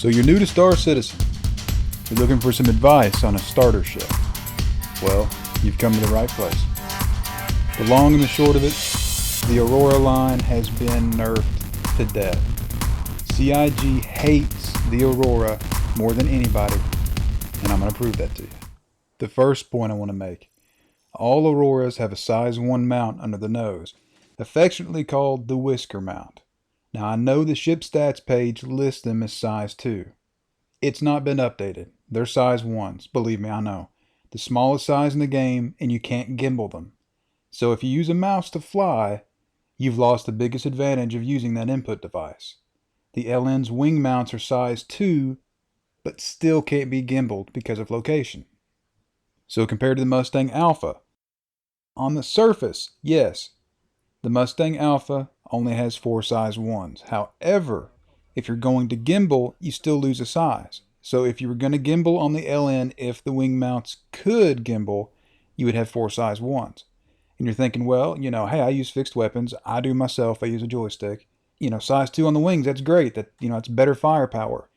So you're new to Star Citizen. You're looking for some advice on a starter ship. Well, you've come to the right place. The long and the short of it, the Aurora line has been nerfed to death. CIG hates the Aurora more than anybody, and I'm going to prove that to you. The first point I want to make. All Auroras have a size 1 mount under the nose, affectionately called the whisker mount. Now I know the ship stats page lists them as size 2. It's not been updated. They're size 1s, believe me, I know. The smallest size in the game, and you can't gimbal them. So if you use a mouse to fly, you've lost the biggest advantage of using that input device. The LN's wing mounts are size 2, but still can't be gimbaled because of location. So compared to the Mustang Alpha, on the surface, yes, the Mustang Alpha only has 4 size 1s. However, if you're going to gimbal, you still lose a size. So if you were going to gimbal on the LN, if the wing mounts could gimbal, you would have 4 size 1s. And you're thinking, well, hey, I use fixed weapons. I do myself. I use a joystick. Size 2 on the wings, that's great. It's better firepower.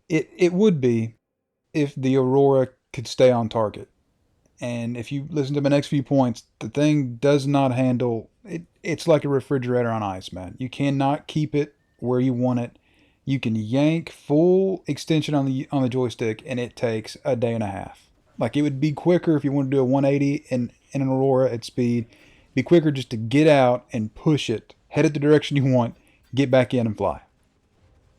It would be if the Aurora could stay on target. And if you listen to my next few points, the thing does not handle it. It's like a refrigerator on ice, man. You cannot keep it where you want it. You can yank full extension on the joystick, and it takes a day and a half. Like, it would be quicker if you want to do a 180 in an Aurora at speed. It'd be quicker just to get out and push it, head it the direction you want, get back in and fly.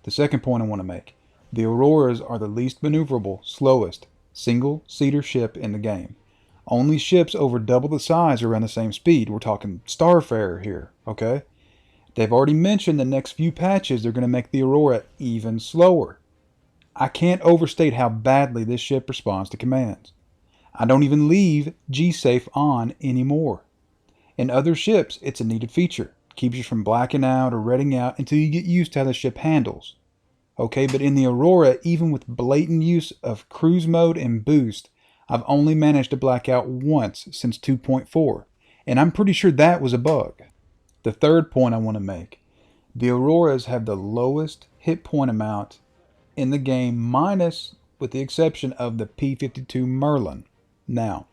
The second point I want to make: the Auroras are the least maneuverable, slowest single-seater ship in the game. Only ships over double the size are around the same speed. We're talking Starfarer here, okay? They've already mentioned the next few patches they're going to make the Aurora even slower. I can't overstate how badly this ship responds to commands. I don't even leave G-Safe on anymore. In other ships, it's a needed feature. Keeps you from blacking out or redding out until you get used to how the ship handles. Okay, but in the Aurora, even with blatant use of cruise mode and boost, I've only managed to black out once since 2.4, and I'm pretty sure that was a bug. The third point I want to make: the Auroras have the lowest hit point amount in the game, minus with the exception of the P-52 Merlin. Now,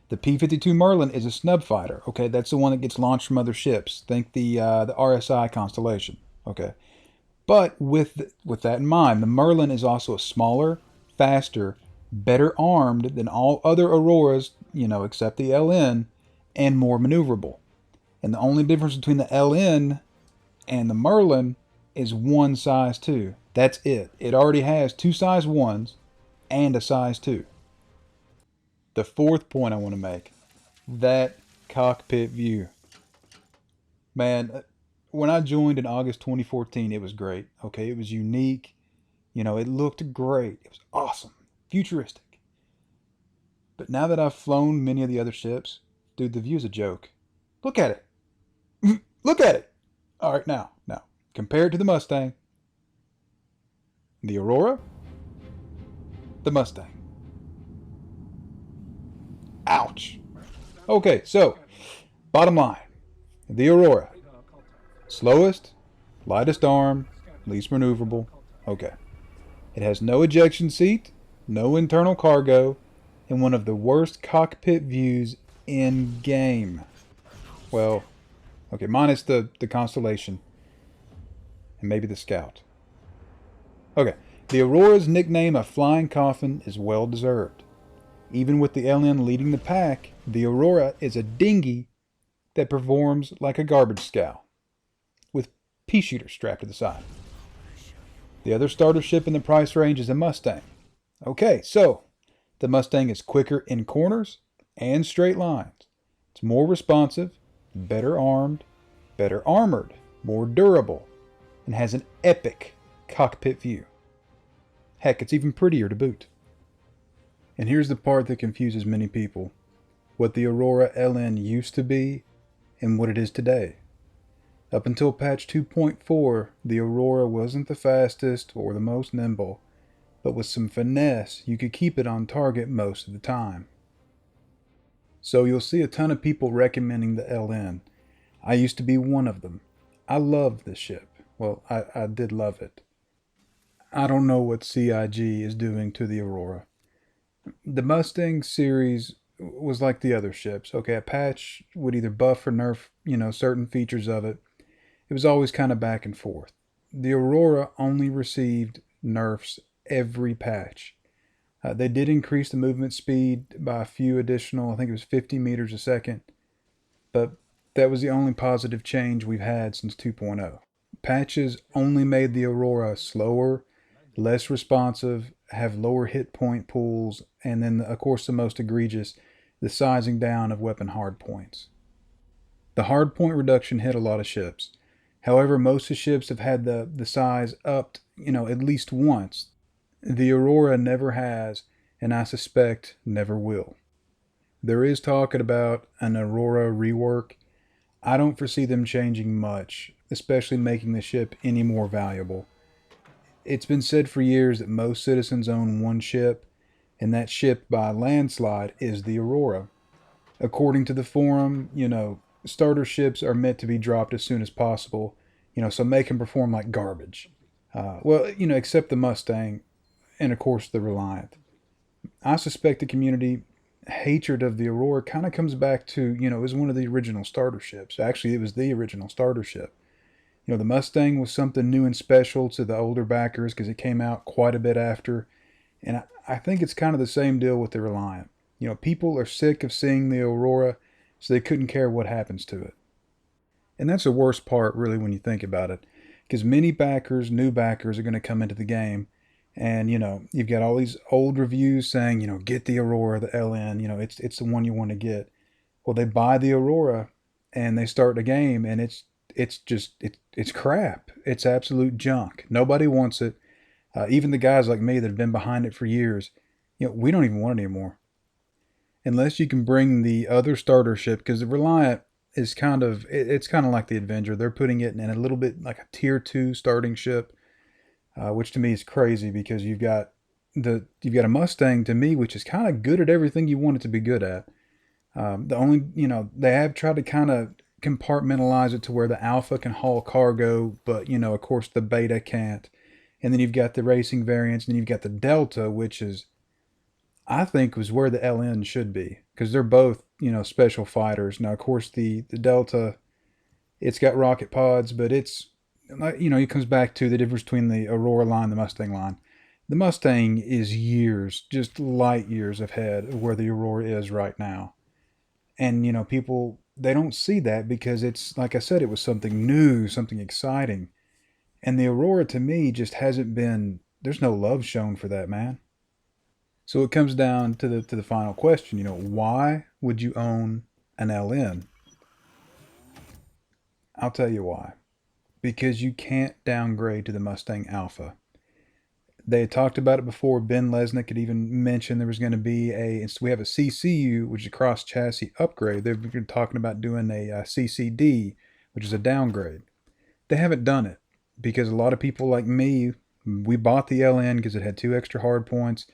the P-52 Merlin is a snub fighter, okay? That's the one that gets launched from other ships. Think the RSI constellation, okay? But with that in mind, the Merlin is also a smaller, faster, better armed than all other Auroras, except the LN, and more maneuverable. And the only difference between the LN and the Merlin is 1 size 2. That's it. It already has 2 size 1s and a size 2. The fourth point I want to make: that cockpit view. Man, when I joined in August 2014, it was great. Okay, it was unique. It looked great. It was awesome. Futuristic. But now that I've flown many of the other ships, dude, the view's a joke. Look at it. Look at it. All right, now, compare it to the Mustang, the Aurora, the Mustang. Ouch. Okay, so, bottom line, the Aurora, slowest, lightest armed, least maneuverable. Okay. It has no ejection seat, no internal cargo, and one of the worst cockpit views in game. Well, okay, minus the Constellation and maybe the Scout. Okay, the Aurora's nickname, a flying coffin, is well deserved. Even with the LN leading the pack, the Aurora is a dinghy that performs like a garbage scow, with pea shooters strapped to the side. The other starter ship in the price range is a Mustang. Okay, so the Mustang is quicker in corners and straight lines. It's more responsive, better armed, better armored, more durable, and has an epic cockpit view. Heck, it's even prettier to boot. And here's the part that confuses many people: what the Aurora LN used to be and what it is today. Up until patch 2.4, the Aurora wasn't the fastest or the most nimble, but with some finesse, you could keep it on target most of the time. So you'll see a ton of people recommending the LN. I used to be one of them. I loved this ship. Well, I did love it. I don't know what CIG is doing to the Aurora. The Mustang series was like the other ships. Okay, a patch would either buff or nerf, certain features of it. It was always kind of back and forth. The Aurora only received nerfs every patch. They did increase the movement speed by a few additional, I think it was 50 meters a second, but that was the only positive change we've had since 2.0. Patches only made the Aurora slower, less responsive, have lower hit point pools, and then, of course, the most egregious, the sizing down of weapon hardpoints. The hardpoint reduction hit a lot of ships. However, most of the ships have had the size upped, at least once. The Aurora never has, and I suspect never will. There is talk about an Aurora rework. I don't foresee them changing much, especially making the ship any more valuable. It's been said for years that most citizens own one ship, and that ship by a landslide is the Aurora. According to the forum, starter ships are meant to be dropped as soon as possible, so make them perform like garbage. Except the Mustang and, of course, the Reliant. I suspect the community hatred of the Aurora kind of comes back to, it was one of the original starter ships. Actually, it was the original starter ship. The Mustang was something new and special to the older backers because it came out quite a bit after. And I think it's kind of the same deal with the Reliant. People are sick of seeing the Aurora, so they couldn't care what happens to it. And that's the worst part, really, when you think about it. Because many backers, new backers, are going to come into the game. And, you've got all these old reviews saying, get the Aurora, the LN, it's the one you want to get. Well, they buy the Aurora and they start the game, and it's crap. It's absolute junk. Nobody wants it. Even the guys like me that have been behind it for years, we don't even want it anymore. Unless you can bring the other starter ship, because the Reliant is it's kind of like the Avenger. They're putting it in a little bit like a tier 2 starting ship, which to me is crazy because you've got a Mustang to me, which is kind of good at everything you want it to be good at. The only, they have tried to kind of compartmentalize it to where the Alpha can haul cargo, but, of course the Beta can't. And then you've got the racing variants, and then you've got the Delta, which is, I think, was where the LN should be, because they're both, special fighters. Now, of course, the Delta, it's got rocket pods, but it's, it comes back to the difference between the Aurora line and the Mustang line. The Mustang is years, just light years ahead of where the Aurora is right now. And, people, they don't see that because it's, like I said, it was something new, something exciting. And the Aurora, to me, just hasn't been, there's no love shown for that, man. So it comes down to the final question, why would you own an LN? I'll tell you why. Because you can't downgrade to the Mustang Alpha. They had talked about it before. Ben Lesnick had even mentioned there was going to be we have a CCU, which is a cross chassis upgrade. They've been talking about doing a CCD, which is a downgrade. They haven't done it because a lot of people like me, we bought the LN because it had 2 extra hard points.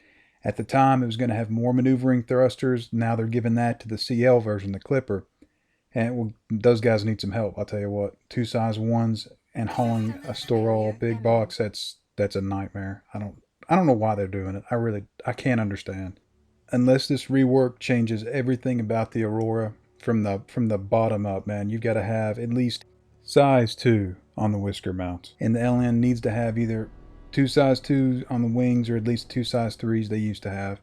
At the time, it was going to have more maneuvering thrusters. Now they're giving that to the CL version, the Clipper. And those guys need some help. I'll tell you what, 2 size 1s and hauling a store-all big box, that's a nightmare. I don't know why they're doing it. I can't understand. Unless this rework changes everything about the Aurora from the bottom up, man, you've got to have at least size 2 on the whisker mounts. And the LN needs to have either 2 size 2s on the wings or at least 2 size 3s they used to have.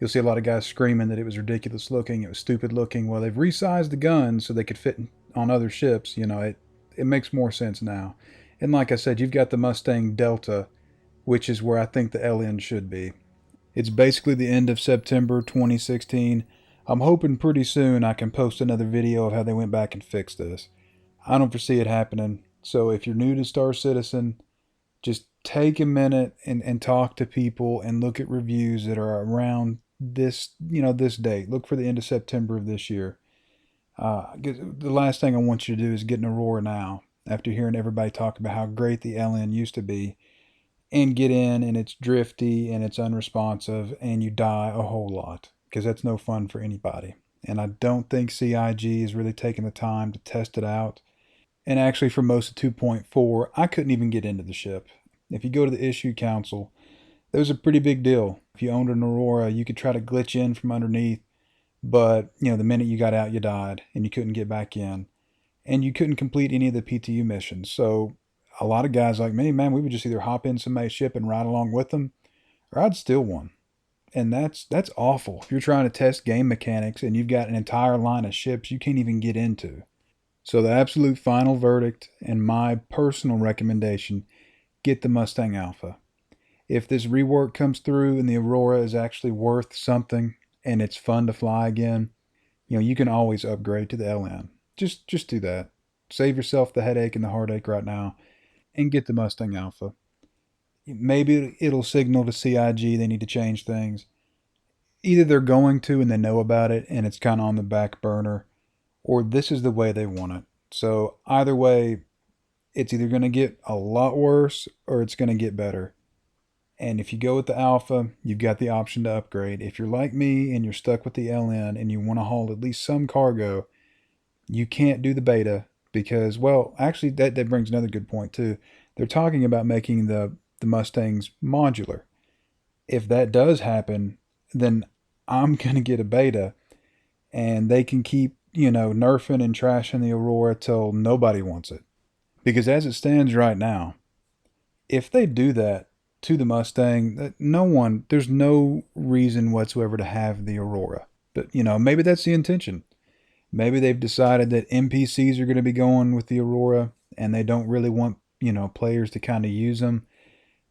You'll see a lot of guys screaming that it was ridiculous looking, it was stupid looking. Well, they've resized the guns so they could fit on other ships. It makes more sense now. And like I said, you've got the Mustang Delta, which is where I think the LN should be. It's basically the end of September 2016. I'm hoping pretty soon I can post another video of how they went back and fixed this. I don't foresee it happening. So if you're new to Star Citizen, just take a minute and talk to people and look at reviews that are around this date. Look for the end of September of this year. The last thing I want you to do is get an Aurora now after hearing everybody talk about how great the LN used to be, and get in and it's drifty and it's unresponsive and you die a whole lot, because that's no fun for anybody. And I don't think CIG is really taking the time to test it out. And actually, for most of 2.4, I couldn't even get into the ship. If you go to the issue council, that was a pretty big deal. If you owned an Aurora, you could try to glitch in from underneath, but the minute you got out, you died and you couldn't get back in, and you couldn't complete any of the PTU missions. So a lot of guys like me, man, we would just either hop in somebody's ship and ride along with them, or I'd steal one. And that's awful. If you're trying to test game mechanics and you've got an entire line of ships you can't even get into. So the absolute final verdict and my personal recommendation, get the Mustang Alpha. If this rework comes through and the Aurora is actually worth something and it's fun to fly again, you can always upgrade to the LN. Just do that. Save yourself the headache and the heartache right now and get the Mustang Alpha. Maybe it'll signal to CIG they need to change things. Either they're going to and they know about it and it's kind of on the back burner, or this is the way they want it. So either way, it's either going to get a lot worse or it's going to get better. And if you go with the Alpha, you've got the option to upgrade. If you're like me and you're stuck with the LN and you want to haul at least some cargo, you can't do the beta because, well, actually that brings another good point too. They're talking about making the Mustangs modular. If that does happen, then I'm going to get a beta and they can keep, nerfing and trashing the Aurora till nobody wants it. Because as it stands right now, if they do that to the Mustang, there's no reason whatsoever to have the Aurora. But, maybe that's the intention. Maybe they've decided that NPCs are going to be going with the Aurora and they don't really want, players to kind of use them.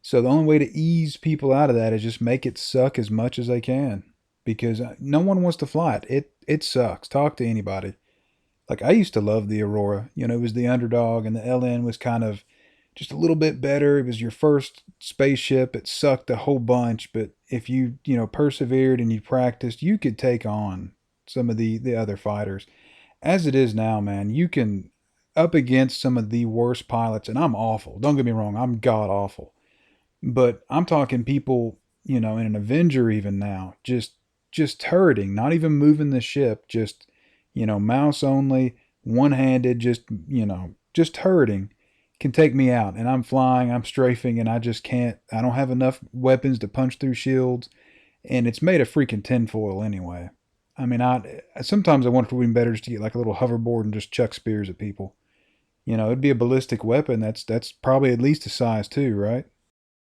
So the only way to ease people out of that is just make it suck as much as they can. Because no one wants to fly it. It sucks. Talk to anybody. Like, I used to love the Aurora. It was the underdog, and the LN was kind of just a little bit better. It was your first spaceship. It sucked a whole bunch, but if you, persevered and you practiced, you could take on some of the other fighters. As it is now, man, you can up against some of the worst pilots, and I'm awful. Don't get me wrong, I'm god awful. But I'm talking people, in an Avenger even now, just turreting, not even moving the ship, just, mouse only, one-handed, just turreting can take me out. And I'm flying, I'm strafing, and I don't have enough weapons to punch through shields. And it's made of freaking tinfoil anyway. I mean, sometimes I wonder if it would be better just to get like a little hoverboard and just chuck spears at people. It'd be a ballistic weapon. That's probably at least a size 2, right?